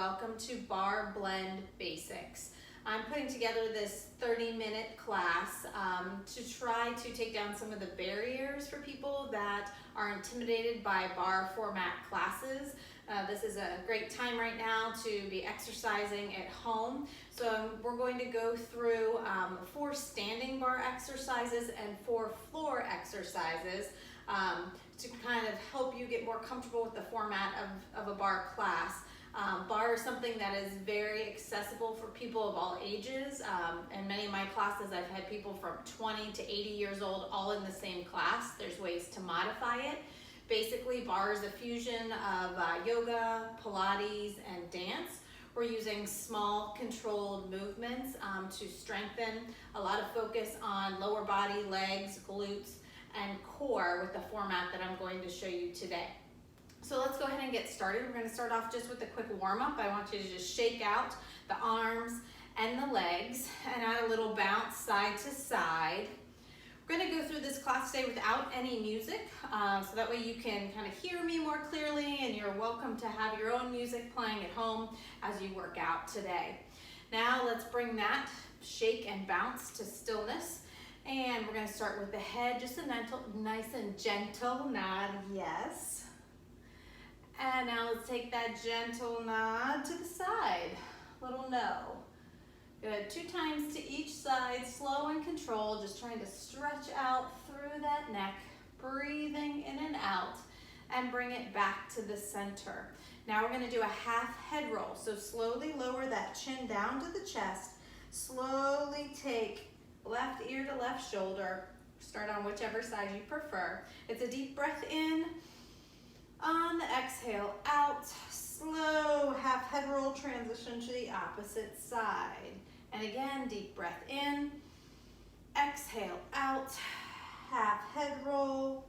welcome to Bar Blend Basics. I'm putting together this 30-minute class to try to take down some of the barriers for people that are intimidated by bar format classes. This is a great time right now to be exercising at home. So we're going to go through 4 standing bar exercises and 4 floor exercises to kind of help you get more comfortable with the format of a bar class. Bar is something that is very accessible for people of all ages. In many of my classes, I've had people from 20 to 80 years old all in the same class. There's ways to modify it. Basically, bar is a fusion of yoga, Pilates, and dance. We're using small controlled movements to strengthen. A lot of focus on lower body, legs, glutes, and core with the format that I'm going to show you today. So let's go ahead and get started. We're going to start off just with a quick warm-up. I want you to just shake out the arms and the legs and add a little bounce side to side. We're going to go through this class today without any music, so that way you can kind of hear me more clearly, and you're welcome to have your own music playing at home as you work out today. Now let's bring that shake and bounce to stillness. And we're going to start with the head, just a nice and gentle nod, yes. And now let's take that gentle nod to the side, little no. Good, 2 times to each side, slow and controlled, just trying to stretch out through that neck, breathing in and out, and bring it back to the center. Now we're going to do a half head roll, so slowly lower that chin down to the chest, slowly take left ear to left shoulder, start on whichever side you prefer. It's a deep breath in. On the exhale, out, slow half head roll transition to the opposite side. And again, deep breath in, exhale, out, half head roll.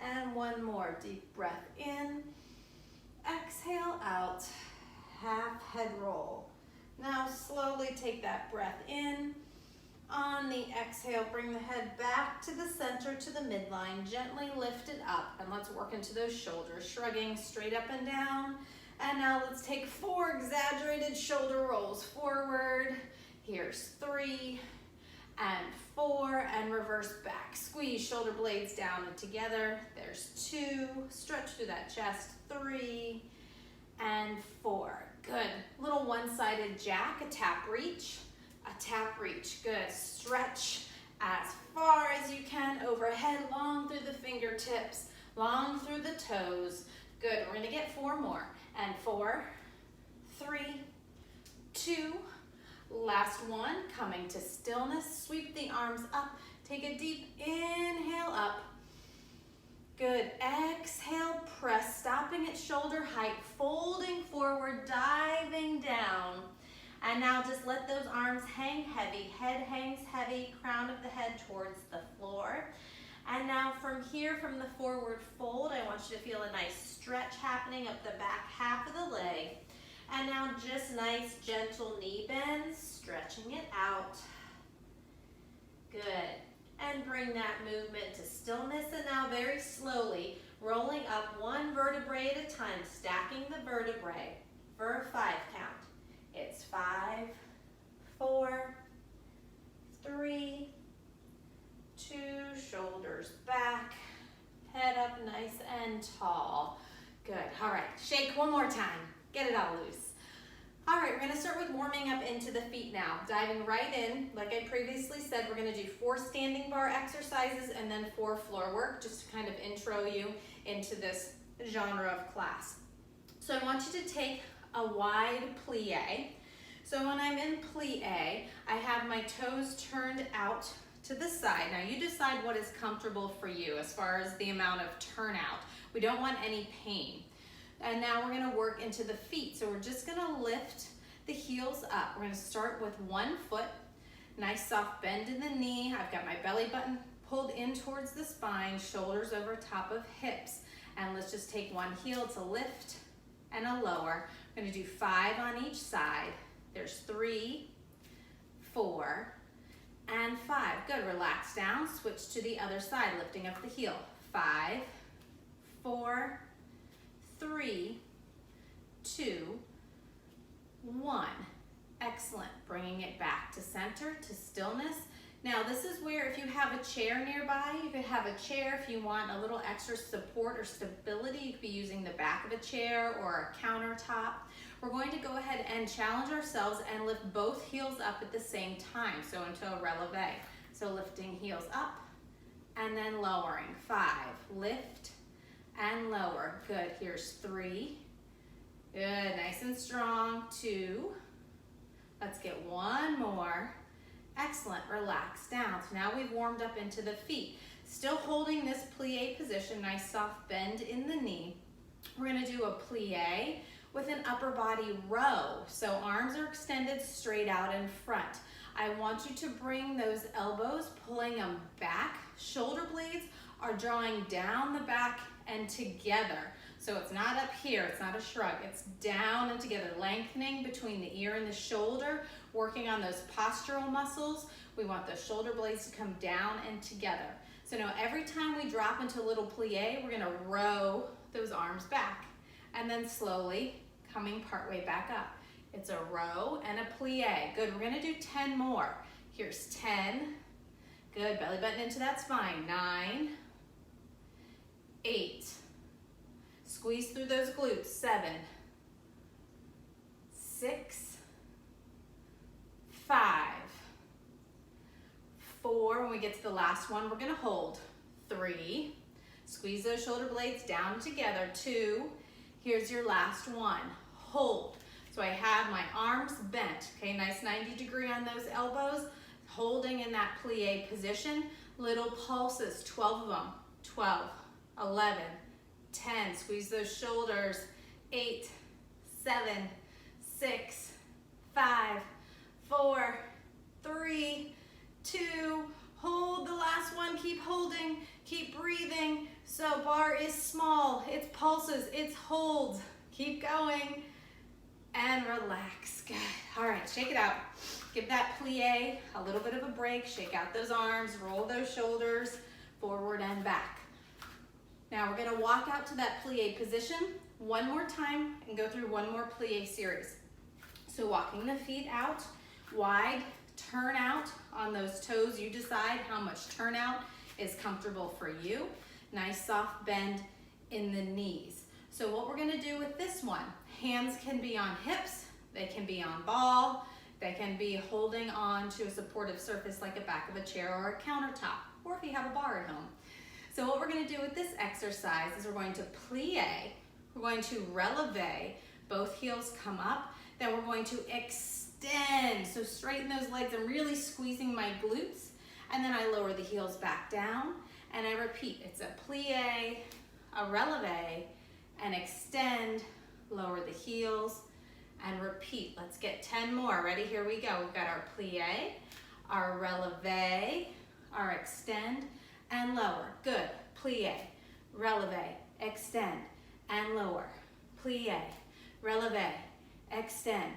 And one more, deep breath in, exhale, out, half head roll. Now slowly take that breath in. On the exhale, bring the head back to the center, to the midline, gently lift it up, and let's work into those shoulders, shrugging straight up and down. And now let's take 4 exaggerated shoulder rolls forward. Here's 3 and 4, and reverse back. Squeeze shoulder blades down and together. There's 2, stretch through that chest, 3 and 4. Good, little one-sided jack, a tap reach. A tap reach, good. Stretch as far as you can overhead, long through the fingertips, long through the toes. Good, we're gonna get 4 more. And 4, 3, 2, last one, coming to stillness. Sweep the arms up, take a deep inhale up. Good, exhale, press, stopping at shoulder height, folding forward, diving down. And now just let those arms hang heavy, head hangs heavy, crown of the head towards the floor. And now from here, from the forward fold, I want you to feel a nice stretch happening up the back half of the leg. And now just nice, gentle knee bends, stretching it out. Good. And bring that movement to stillness. And now very slowly, rolling up 1 vertebrae at a time, stacking the vertebrae for a 5 count. It's 5, 4, 3, 2, shoulders back, head up nice and tall. Good, all right, shake one more time, get it all loose. All right, we're gonna start with warming up into the feet now. Diving right in, like I previously said, we're gonna do 4 standing bar exercises and then 4 floor work, just to kind of intro you into this genre of class. So I want you to take a wide plie. So when I'm in plie, I have my toes turned out to the side. Now you decide what is comfortable for you as far as the amount of turnout. We don't want any pain. And now we're gonna work into the feet. So we're just gonna lift the heels up. We're gonna start with 1 foot, nice soft bend in the knee. I've got my belly button pulled in towards the spine, shoulders over top of hips. And let's just take 1 heel to lift and a lower. We're gonna do 5 on each side. There's 3, 4, and 5. Good, relax down, switch to the other side, lifting up the heel. 5, 4, 3, 2, 1. Excellent. Bringing it back to center, to stillness. Now this is where if you have a chair nearby, you could have a chair if you want a little extra support or stability. You could be using the back of a chair or a countertop. We're going to go ahead and challenge ourselves and lift both heels up at the same time, so into a releve. So lifting heels up and then lowering. 5, lift and lower. Good, here's 3. Good, nice and strong. 2. Let's get 1 more. Excellent, relax down. So now we've warmed up into the feet. Still holding this plie position, nice soft bend in the knee. We're gonna do a plie with an upper body row. So arms are extended straight out in front. I want you to bring those elbows, pulling them back. Shoulder blades are drawing down the back and together. So it's not up here, it's not a shrug, it's down and together, lengthening between the ear and the shoulder, working on those postural muscles. We want the shoulder blades to come down and together. So now every time we drop into a little plie, we're gonna row those arms back and then slowly coming partway back up. It's a row and a plie. Good, we're gonna do 10 more. Here's 10. Good, belly button into that spine. 9, 8. Squeeze through those glutes. 7, 6, 5, 4. When we get to the last one, we're gonna hold. 3, squeeze those shoulder blades down together. 2, here's your last one. Hold. So I have my arms bent, okay, nice 90-degree on those elbows, holding in that plie position. Little pulses, 12 of them. 12, 11, 10, squeeze those shoulders. 8, 7, 6, 5, 4, 3, 2, hold the last one, keep holding, keep breathing. So bar is small, it's pulses, it's holds. Keep going and relax. Good. All right, shake it out. Give that plie a little bit of a break, shake out those arms, roll those shoulders forward and back. Now we're gonna walk out to that plie position one more time and go through one more plie series. So walking the feet out, wide, turn out on those toes. You decide how much turnout is comfortable for you. Nice soft bend in the knees. So what we're gonna do with this one, hands can be on hips, they can be on ball, they can be holding on to a supportive surface like a back of a chair or a countertop, or if you have a bar at home. So what we're gonna do with this exercise is we're going to plie, we're going to releve, both heels come up, then we're going to extend. So straighten those legs, I'm really squeezing my glutes, and then I lower the heels back down, and I repeat. It's a plie, a releve, and extend, lower the heels, and repeat. Let's get 10 more. Ready? Here we go. We've got our plie, our releve, our extend, and lower. Good. Plie, releve, extend, and lower. Plie, releve, extend,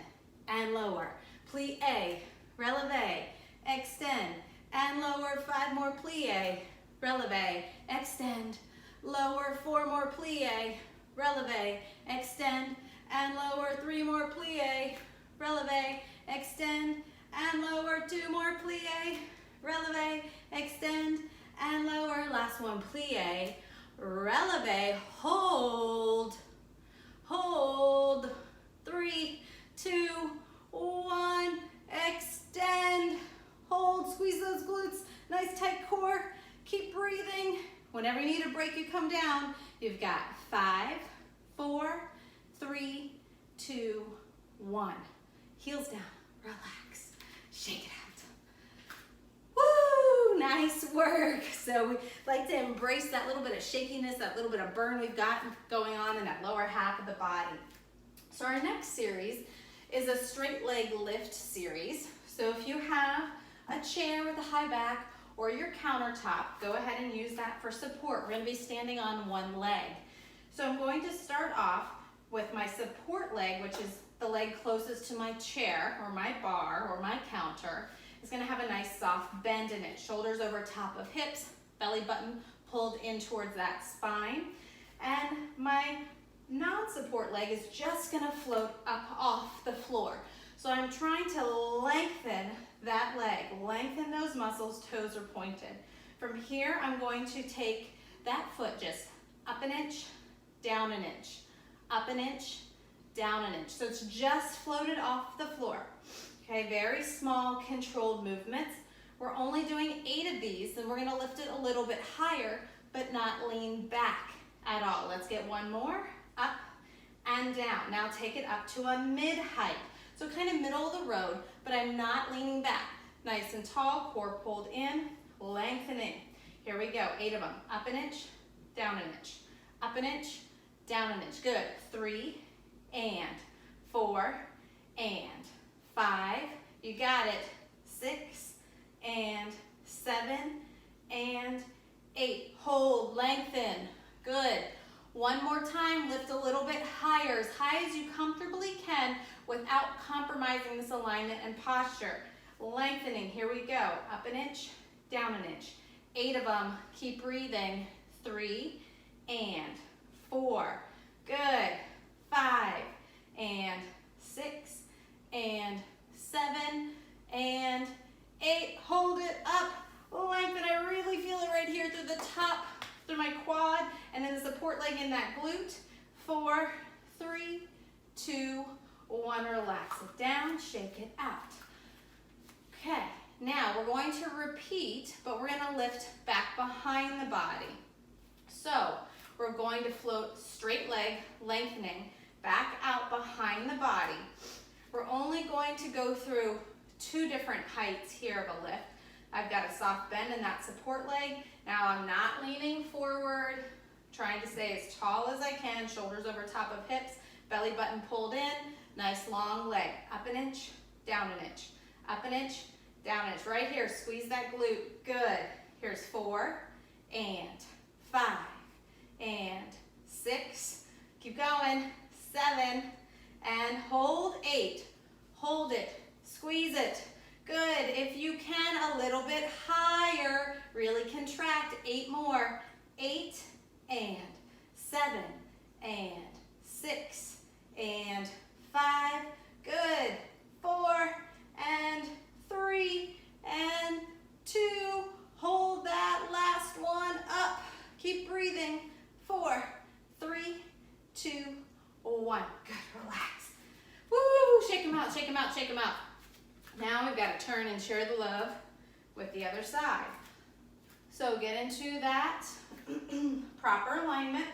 and lower. Plie, releve, extend, and lower. 5 more plie, releve, extend, lower. 4 more plie, releve, extend, and lower. 3 more plie, releve, extend, and lower. 2 more plie, releve, extend, and lower. Last one, plie, releve, hold, hold. 3, 2, 1, extend, hold, squeeze those glutes, nice tight core, keep breathing. Whenever you need a break, you come down. You've got 5, 4, 3, 2, 1. Heels down, relax, shake it out. Woo, nice work. So we like to embrace that little bit of shakiness, that little bit of burn we've got going on in that lower half of the body. So our next series is a straight leg lift series. So if you have a chair with a high back or your countertop, go ahead and use that for support. We're gonna be standing on one leg. So I'm going to start off with my support leg, which is the leg closest to my chair or my bar or my counter. It's gonna have a nice soft bend in it. Shoulders over top of hips, belly button pulled in towards that spine. And my non-support leg is just gonna float up off the floor. So I'm trying to lengthen that leg, lengthen those muscles, toes are pointed. From here, I'm going to take that foot just up an inch, down an inch, up an inch, down an inch. So it's just floated off the floor. Okay, very small controlled movements. We're only doing 8 of these, and we're gonna lift it a little bit higher, but not lean back at all. Let's get one more, up and down. Now take it up to a mid-height. So kind of middle of the road, but I'm not leaning back. Nice and tall, core pulled in, lengthening. Here we go, 8 of them. Up an inch, down an inch. Up an inch, down an inch. Good. 3 and 4 and 5. You got it. 6 and 7 and 8. Hold, lengthen. Good. One more time, lift a little bit higher, as high as you comfortably can without compromising this alignment and posture. Lengthening, here we go. Up an inch, down an inch. 8 of them, keep breathing. 3 and 4, good. 5 and 6 and 7 and 8. Hold it up, lengthen. I really feel it right here through the top, through my quad, and then the support leg in that glute. 4, 3, 2, 1. Relax it down, shake it out. Okay, now we're going to repeat, but we're gonna lift back behind the body. So we're going to float straight leg, lengthening, back out behind the body. We're only going to go through 2 different heights here of a lift. I've got a soft bend in that support leg. Now I'm not leaning forward, trying to stay as tall as I can, shoulders over top of hips, belly button pulled in, nice long leg. Up an inch, down an inch. Up an inch, down an inch. Right here, squeeze that glute. Good. Here's 4 and 5 and 6. Keep going. 7 and hold. 8. Hold it. Squeeze it. Good. If you can, a little bit higher. Really contract. 8 more. 8 and 7 and 6 and 5. Good. 4 and 3 and 2. Hold that last one up. Keep breathing. 4, 3, 2, 1. Good. Relax. Woo! Shake them out, shake them out, shake them out. Now we've got to turn and share the love with the other side. So get into that proper alignment.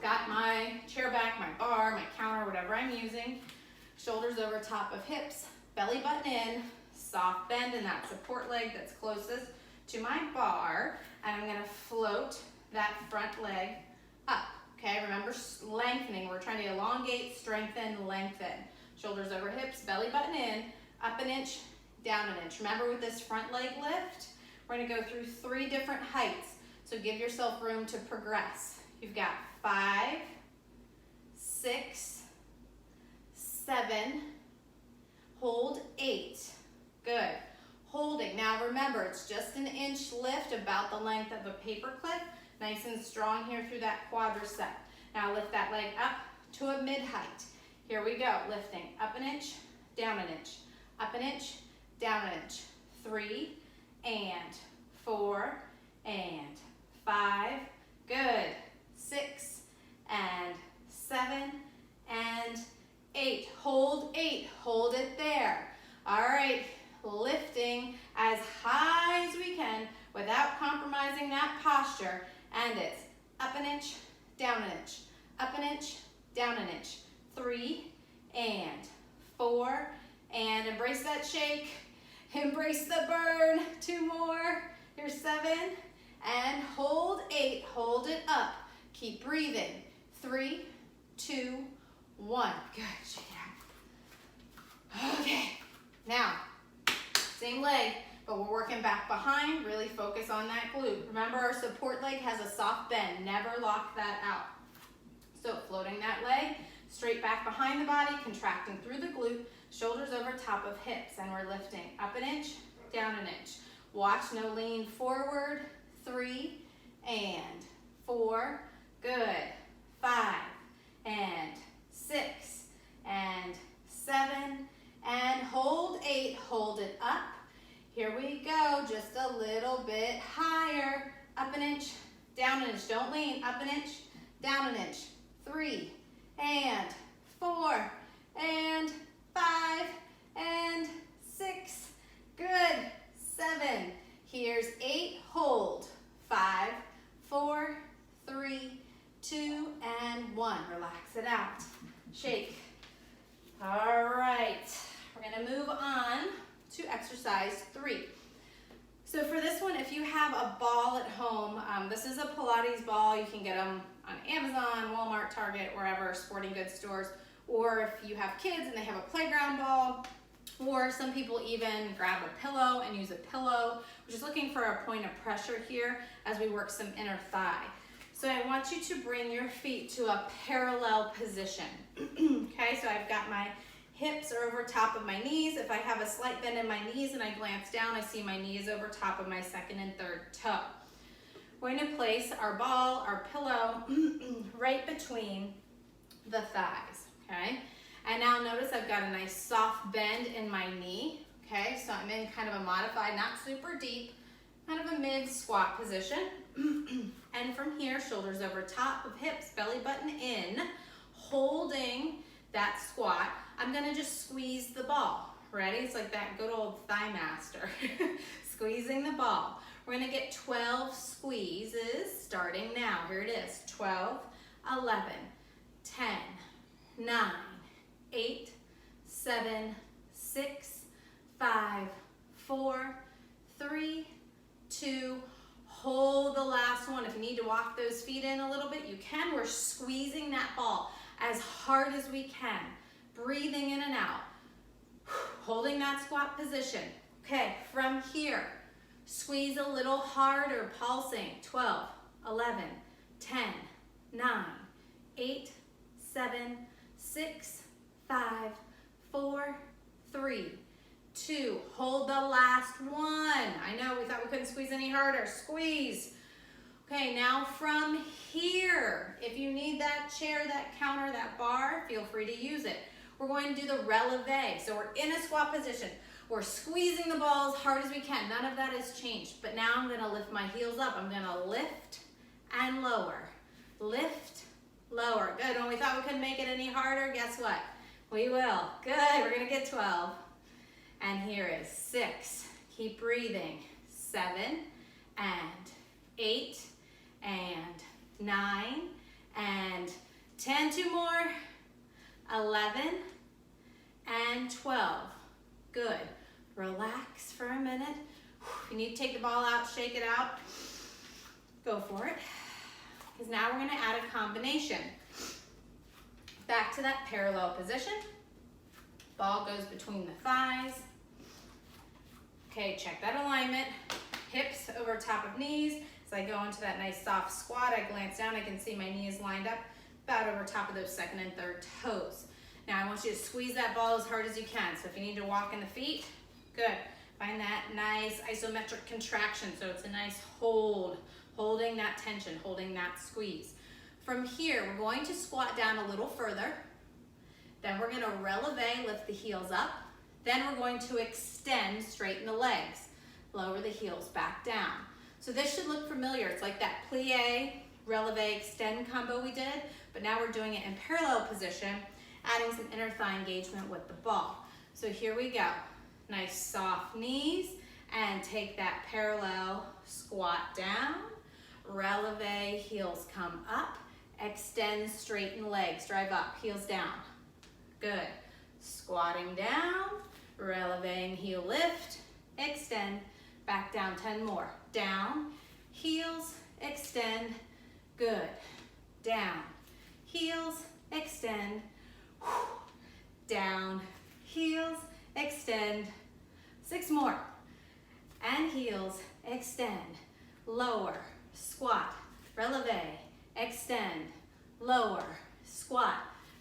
Got my chair back, my bar, my counter, whatever I'm using. Shoulders over top of hips, belly button in, soft bend in that support leg that's closest to my bar. And I'm going to float that front leg up. Okay, remember lengthening. We're trying to elongate, strengthen, lengthen. Shoulders over hips, belly button in, up an inch, down an inch. Remember with this front leg lift, we're going to go through 3 different heights. So give yourself room to progress. You've got 5, 6, 7, hold 8. Good. Holding. Now remember, it's just an inch lift, about the length of a paper clip. Nice and strong here through that quadricep. Now lift that leg up to a mid-height. Here we go. Lifting up an inch, down an inch. Up an inch, down an inch. 3 and 4 and 5. Good. 6 and 7 and 8. Hold 8. Hold it there. All right. Lifting as high as we can without compromising that posture. And it's up an inch, down an inch. Up an inch, down an inch. 3 and 4 and embrace that shake. Embrace the burn. 2 more. Here's 7 and hold 8. Hold it up. Keep breathing. 3, 2, 1. Good. Shake it out. Okay. Now, same leg, but we're working back behind. Really focus on that glute. Remember, our support leg has a soft bend. Never lock that out. So floating that leg straight back behind the body, contracting through the glute, shoulders over top of hips, and we're lifting up an inch, down an inch. Watch, no lean forward. 3 and 4. Good. 5 hold it up. Here we go, just a little bit higher. Up an inch, down an inch. Don't lean. Up an inch, down an inch. 3 and 4 and 5 and 6. Good. 7. Here's 8. Hold. 5, 4, 3, 2, and 1. Relax it out. Shake. All right. We're going to move on to exercise 3. So for this one, if you have a ball at home, this is a Pilates ball. You can get them on Amazon, Walmart, Target, wherever, sporting goods stores. Or if you have kids and they have a playground ball, or some people even grab a pillow and use a pillow. We're just looking for a point of pressure here as we work some inner thigh. So I want you to bring your feet to a parallel position. Okay, so I've got my hips are over top of my knees. If I have a slight bend in my knees and I glance down, I see my knee is over top of my second and third toe. We're going to place our ball, our pillow, right between the thighs, okay? And now notice I've got a nice soft bend in my knee, okay? So I'm in kind of a modified, not super deep, kind of a mid squat position. And from here, shoulders over top of hips, belly button in, holding that squat. I'm gonna just squeeze the ball. Ready? It's like that good old thigh master. Squeezing the ball. We're gonna get 12 squeezes starting now. Here it is. 12, 11, 10, 9, 8, 7, 6, 5, 4, 3, 2, hold the last one. If you need to walk those feet in a little bit, you can. We're squeezing that ball as hard as we can. Breathing in and out. Holding that squat position. Okay, from here, squeeze a little harder, pulsing. 12, 11, 10, 9, 8, 7, 6, 5, 4, 3, 2. Hold the last one. I know we thought we couldn't squeeze any harder. Squeeze. Okay, now from here, if you need that chair, that counter, that bar, feel free to use it. We're going to do the releve. So we're in a squat position. We're squeezing the ball as hard as we can. None of that has changed. But now I'm going to lift my heels up. I'm going to lift and lower. Lift, lower. Good. When we thought we couldn't make it any harder, guess what? We will. Good. We're going to get 12. And here is 6. Keep breathing. 7 and 8 and 9 and 10. 2 more. 11 and 12. Good. Relax for a minute. If you need to take the ball out, shake it out, go for it. Because now we're going to add a combination. Back to that parallel position. Ball goes between the thighs. Okay, check that alignment. Hips over top of knees. As I go into that nice soft squat, I glance down, I can see my knees lined up about over top of those second and third toes. Now I want you to squeeze that ball as hard as you can. So if you need to walk in the feet, good. Find that nice isometric contraction. So it's a nice hold, holding that tension, holding that squeeze. From here, we're going to squat down a little further. Then we're going to releve, lift the heels up. Then we're going to extend, straighten the legs. Lower the heels back down. So this should look familiar. It's like that plie, releve, extend combo we did, but now we're doing it in parallel position, adding some inner thigh engagement with the ball. So here we go. Nice soft knees, and take that parallel squat down, releve, heels come up, extend, straighten legs, drive up, heels down. Good. Squatting down, releveing, heel lift, extend, back down, 10 more. Down, heels, extend, good. Down, heels, extend, down, heels, extend, 6 more. And heels, extend, lower, squat, releve, extend, lower, squat,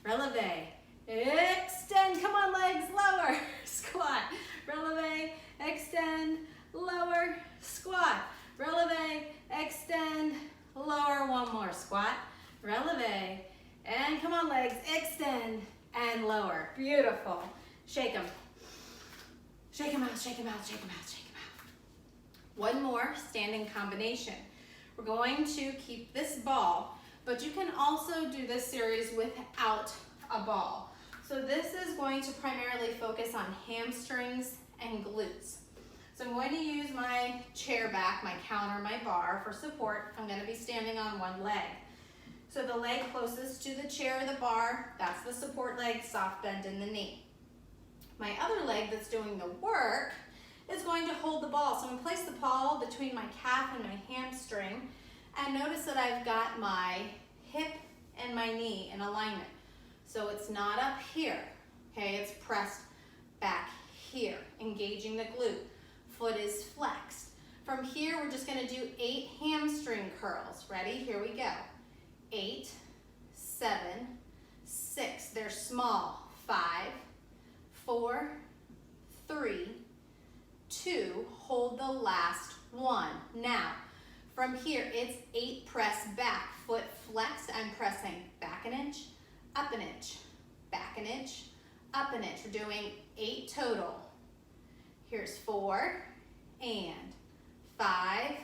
releve, extend, come on legs, lower, squat, releve, extend, lower, squat, releve, extend, lower, 1 more, squat, releve, and come on legs, extend, and lower. Beautiful. Shake them. Shake them out, shake them out, shake them out, shake them out. One more standing combination. We're going to keep this ball, but you can also do this series without a ball. So this is going to primarily focus on hamstrings and glutes. So I'm going to use my chair back, my counter, my bar for support. I'm going to be standing on one leg. So the leg closest to the chair or the bar, that's the support leg, soft bend in the knee. My other leg that's doing the work is going to hold the ball. So I'm going to place the ball between my calf and my hamstring, and notice that I've got my hip and my knee in alignment. So it's not up here, okay? It's pressed back here, engaging the glute. Foot is flexed. From here, we're just gonna do 8 hamstring curls. Ready? Here we go. 8, 7, 6. They're small. 5, 4, 3, 2. Hold the last one. Now, from here, it's 8 press back. Foot flexed. I'm pressing back an inch, up an inch, back an inch, up an inch. We're doing 8 total. Here's 4 and 5.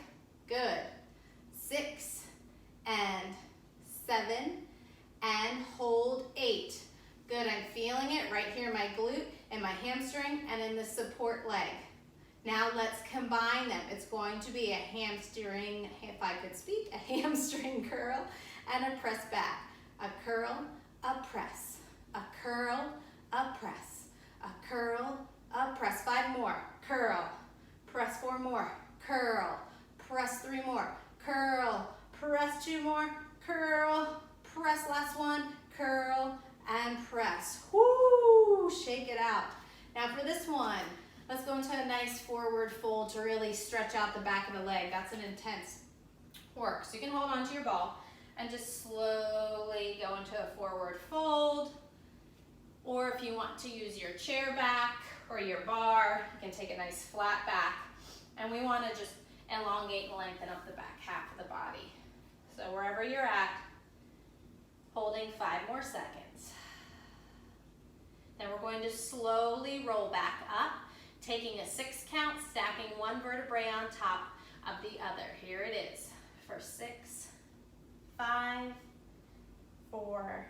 Good. 6 and 7 and hold 8. Good. I'm feeling it right here in my glute and my hamstring and in the support leg. Now let's combine them. It's going to be a hamstring, if I could speak, a hamstring curl and a press back. A curl, a press, a curl, a press, a curl, a press. 5 more. Curl, press 4 more. Curl, press 3 more. Curl, press 2 more. Curl, press last one. Curl and press. Woo! Shake it out. Now for this one, let's go into a nice forward fold to really stretch out the back of the leg. That's an intense work. So you can hold on to your ball and just slowly go into a forward fold. Or if you want to use your chair back or your bar, you can take a nice flat back. And we want to just elongate and lengthen up the back half of the body. So wherever you're at, holding 5 more seconds. Then we're going to slowly roll back up, taking a 6 count, stacking one vertebrae on top of the other. Here it is for 6, 5, 4,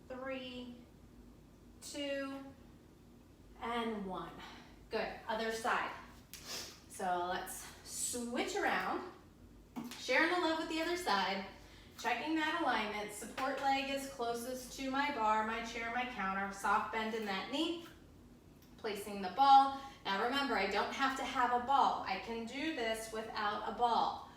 3, 2, and 1. Good. Other side. So let's switch around. Sharing the love with the other side. Checking that alignment. Support leg is closest to my bar, my chair, my counter. Soft bend in that knee. Placing the ball. Now remember, I don't have to have a ball. I can do this without a ball.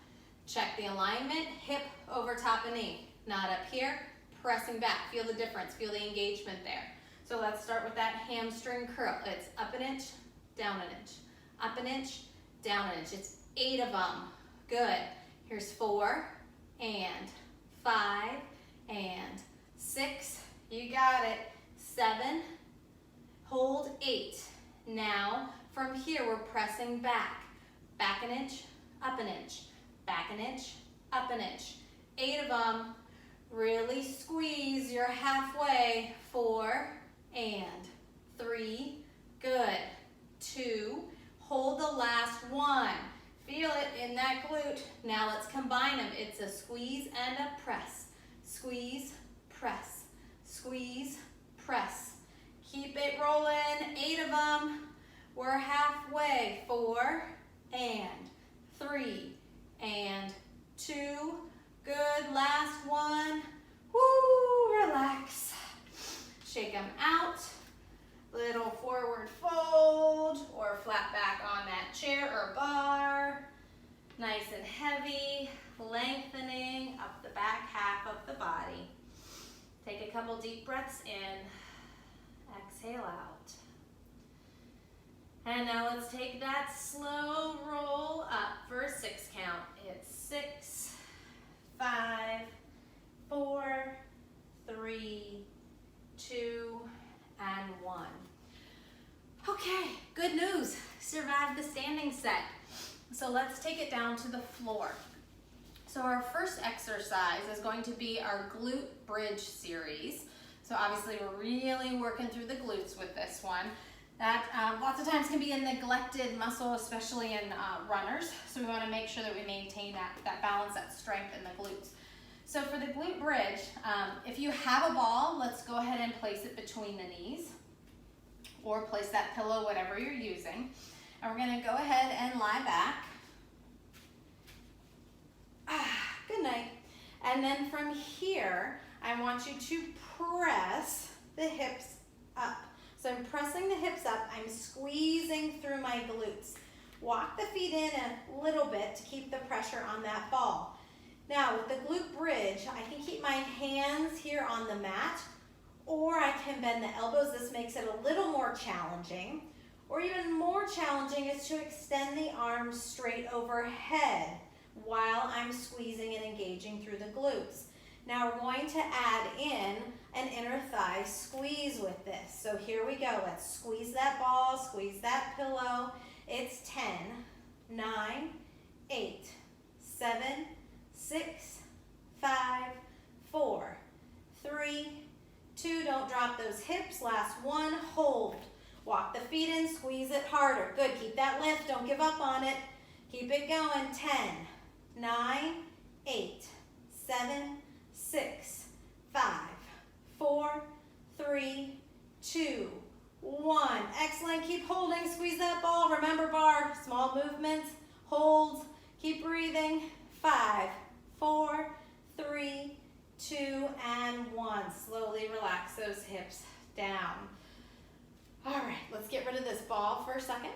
Check the alignment. Hip over top of knee. Not up here. Pressing back. Feel the difference. Feel the engagement there. So let's start with that hamstring curl. It's up an inch, down an inch. Up an inch, down an inch. It's 8 of them. Good. Here's 4 and 5 and 6. You got it. 7. Hold 8. Now from here we're pressing back. Back an inch, up an inch. Back an inch, up an inch. 8 of them. Really squeeze. You're halfway. 4 and 3. Good. 2. Hold the last one. Feel it in that glute. Now let's combine them. It's a squeeze and a press. Squeeze, press. Squeeze, press. Keep it rolling. 8 of them. We're halfway. 4 and 3 and 2. Good. Last one. Woo! Relax. Shake them out. Little forward fold or flat back on that chair or bar. Nice and heavy, lengthening up the back half of the body. Take a couple deep breaths in, exhale out. And now let's take that slow roll up for a 6 count. It's 6, 5, 4, 3, 2, and 1. Okay, good news. Survived the standing set. So let's take it down to the floor. So our first exercise is going to be our glute bridge series. So obviously we're really working through the glutes with this one. That lots of times can be a neglected muscle, especially in runners. So we want to make sure that we maintain that balance, that strength in the glutes. So for the glute bridge, if you have a ball, let's go ahead and place it between the knees, or place that pillow, whatever you're using. And we're going to go ahead and lie back. Good night. And then from here, I want you to press the hips up. So I'm pressing the hips up. I'm squeezing through my glutes. Walk the feet in a little bit to keep the pressure on that ball. Now with the glute bridge, I can keep my hands here on the mat, or I can bend the elbows. This makes it a little more challenging. Or even more challenging is to extend the arms straight overhead while I'm squeezing and engaging through the glutes. Now we're going to add in an inner thigh squeeze with this. So here we go. Let's squeeze that ball, squeeze that pillow. It's 10, 9, 8, 7, 6, 5, 4, 3, 2. Don't drop those hips. Last one. Hold. Walk the feet in. Squeeze it harder. Good. Keep that lift. Don't give up on it. Keep it going. 10, 9, 8, 7, 6, 5, 4, 3, 2, 1. Excellent. Keep holding. Squeeze that ball. Remember, bar, small movements. Hold. Keep breathing. 5, 4, 3, 2, and 1. Slowly relax those hips down. All right, let's get rid of this ball for a second.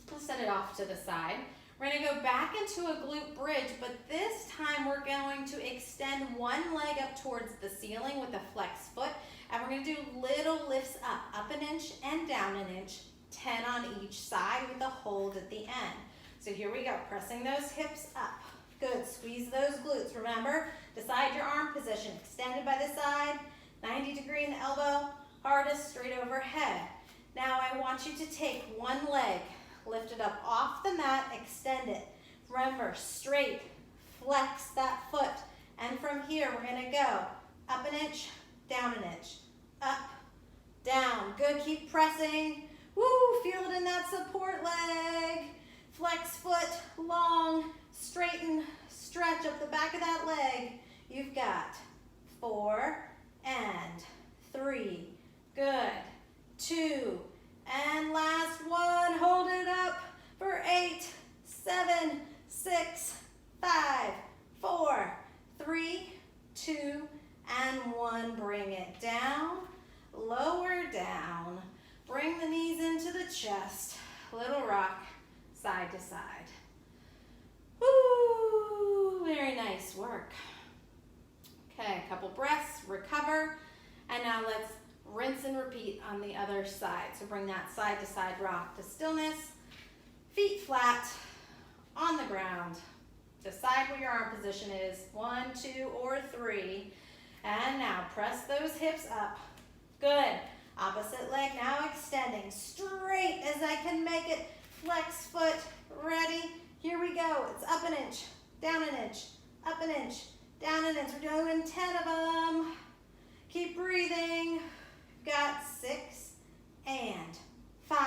We'll set it off to the side. We're going to go back into a glute bridge, but this time we're going to extend one leg up towards the ceiling with a flex foot, and we're going to do little lifts up an inch and down an inch, 10 on each side with a hold at the end. So here we go, pressing those hips up. Good, squeeze those glutes. Remember, decide your arm position, extended by the side, 90 degree in the elbow, hardest straight overhead. Now I want you to take one leg, lift it up off the mat, extend it. Remember, straight, flex that foot. And from here, we're gonna go up an inch, down an inch, up, down. Good, keep pressing. Woo, feel it in that support leg. Flex foot, long, straighten, stretch up the back of that leg. You've got 4 and 3. Good. 2 and last one. Hold it up for 8, 7, 6, 5, 4, 3, 2, and 1. Bring it down, lower down. Bring the knees into the chest. Little rock, side to side. Woo, very nice work. Okay, a couple breaths, recover, and now let's rinse and repeat on the other side. So bring that side to side rock to stillness, feet flat on the ground. Decide what your arm position is, 1, 2, or 3. And now press those hips up. Good. Opposite leg now extending straight as I can make it. Flex foot, ready. Here we go. It's up an inch, down an inch, up an inch, down an inch. We're doing 10 of them. Keep breathing. Got 6 and 5.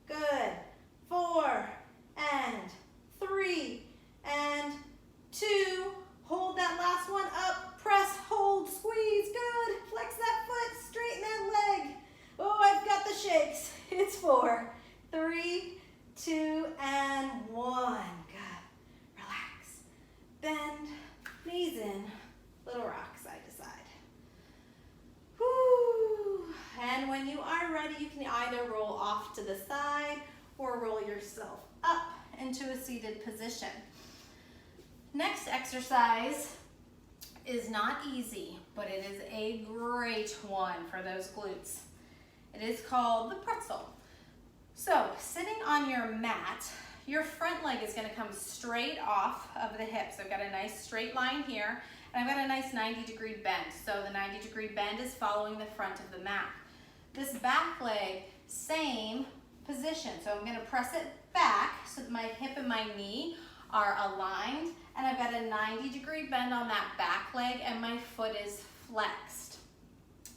Good. 4 and 3 and 2. Hold that last one up. Press, hold, squeeze. Good. Flex that foot. Straighten that leg. Oh, I've got the shakes. It's 4, 3, 2, and 1. Good. Relax. Bend. Knees in. Little rock side to side. Woo. And when you are ready, you can either roll off to the side or roll yourself up into a seated position. Next exercise is not easy, but it is a great one for those glutes. It is called the pretzel. So sitting on your mat, your front leg is going to come straight off of the hips. I've got a nice straight line here, and I've got a nice 90-degree bend. So the 90-degree bend is following the front of the mat. This back leg, same position. So I'm going to press it back so that my hip and my knee are aligned, and I've got a 90-degree bend on that back leg, and my foot is flexed.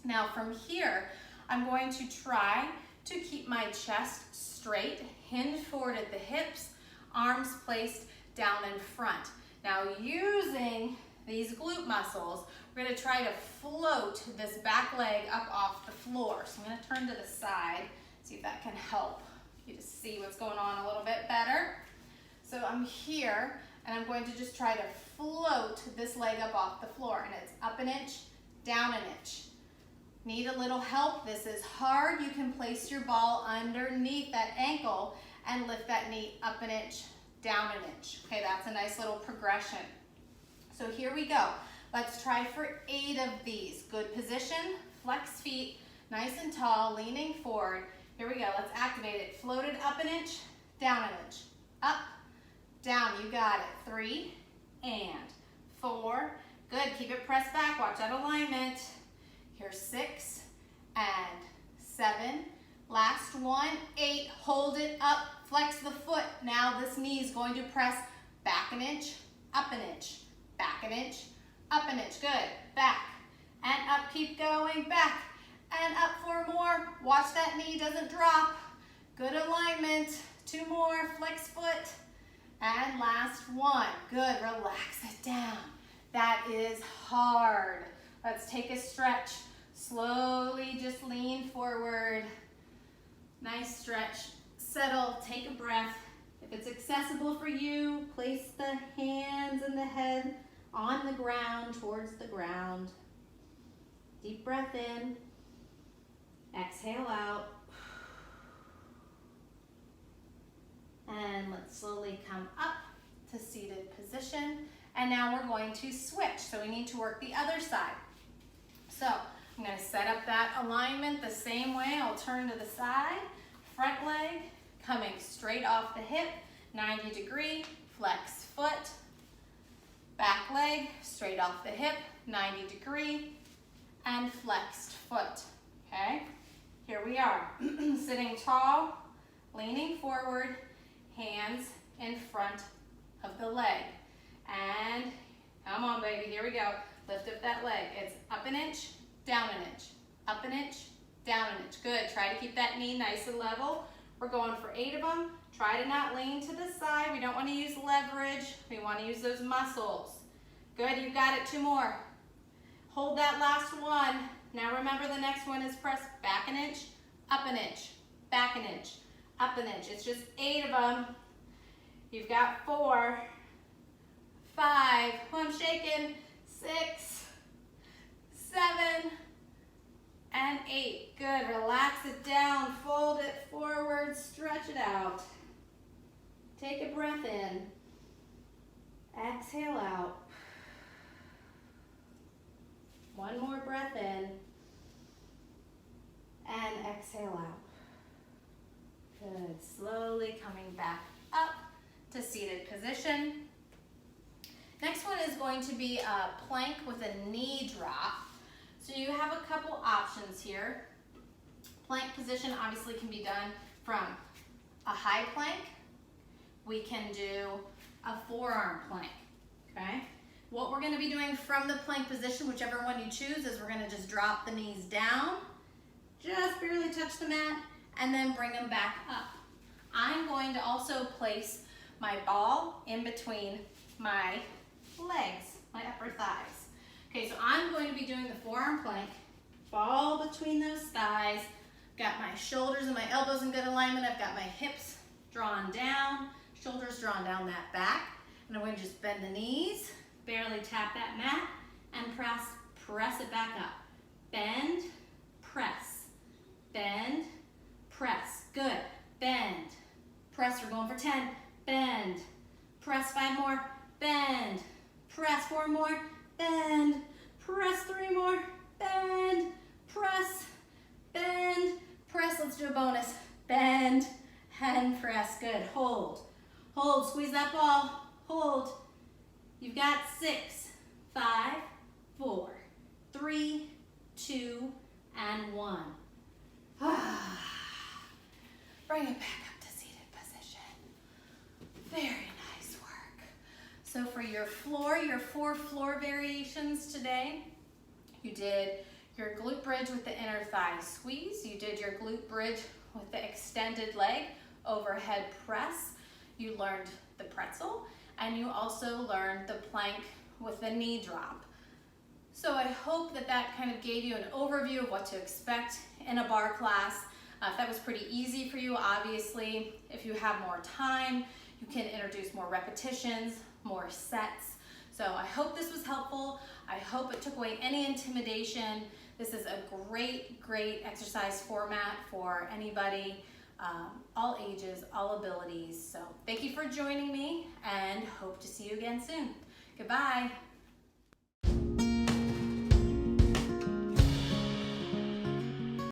Now from here, I'm going to try to keep my chest straight, hinge forward at the hips, arms placed down in front. Now using these glute muscles, we're gonna try to float this back leg up off the floor. So I'm gonna turn to the side, see if that can help you to see what's going on a little bit better. So I'm here, and I'm going to just try to float this leg up off the floor, and it's up an inch, down an inch. Need a little help? This is hard. You can place your ball underneath that ankle and lift that knee up an inch, down an inch. Okay, that's a nice little progression. So here we go. Let's try for 8 of these. Good position, flex feet, nice and tall, leaning forward. Here we go, let's activate it. Float it up an inch, down an inch. Up, down, you got it. 3 and 4. Good, keep it pressed back, watch that alignment. Here's 6 and 7. Last one, 8, hold it up, flex the foot. Now this knee is going to press back an inch, up an inch, back an inch, up an inch. Good, back and up, keep going, back and up 4 more. Watch that knee doesn't drop. Good alignment. 2 more, flex foot. And last one. Good, relax it down. That is hard. Let's take a stretch. Slowly just lean forward. Nice stretch. Settle, take a breath. If it's accessible for you, place the hands and the head on the ground, towards the ground. Deep breath in. Exhale out. And let's slowly come up to seated position. And now we're going to switch. So we need to work the other side. So I'm going to set up that alignment the same way. I'll turn to the side. Front leg coming straight off the hip, 90 degree, flex foot. Back leg straight off the hip, 90 degree, and flexed foot. Okay? Here we are, sitting tall, leaning forward, hands in front of the leg. And come on, baby, here we go. Lift up that leg. It's up an inch, down an inch, up an inch, down an inch. Good, try to keep that knee nice and level. We're going for 8 of them. Try to not lean to the side. We don't want to use leverage. We want to use those muscles. Good, you got it, 2 more. Hold that last one. Now remember the next one is press back an inch, up an inch, back an inch, up an inch. It's just 8 of them. You've got 4, 5, oh, I'm shaking, 6, 7, and 8. Good, relax it down, fold it forward, stretch it out. Take a breath in, exhale out. 1 more breath in, and exhale out. Good, slowly coming back up to seated position. Next one is going to be a plank with a knee drop. So you have a couple options here. Plank position obviously can be done from a high plank. We can do a forearm plank, okay? What we're gonna be doing from the plank position, whichever one you choose, is we're gonna just drop the knees down, just barely touch the mat, and then bring them back up. I'm going to also place my ball in between my legs, my upper thighs. Okay, so I'm going to be doing the forearm plank, ball between those thighs, got my shoulders and my elbows in good alignment, I've got my hips drawn down, shoulders drawn down that back, and I'm going to just bend the knees, barely tap that mat, and press it back up. Bend, press, bend, press. Good. Bend, press. We're going for 10. Bend, press. 5 more. Bend, press. 4 more. Bend, press. 3 more. Bend, press, bend, press. Let's do a bonus. Bend and press. Good. Hold. Hold. Squeeze that ball. Hold. You've got 6, 5, 4, 3, 2, and 1. Bring it back up to seated position. Very nice work. So for your floor, your 4 floor variations today, you did your glute bridge with the inner thigh squeeze. You did your glute bridge with the extended leg overhead press. You learned the pretzel, and you also learned the plank with the knee drop. So I hope that that kind of gave you an overview of what to expect in a barre class. If that was pretty easy for you, obviously, if you have more time, you can introduce more repetitions, more sets. So I hope this was helpful. I hope it took away any intimidation. This is a great, great exercise format for anybody, all ages, all abilities. So thank you for joining me, and hope to see you again soon. Goodbye.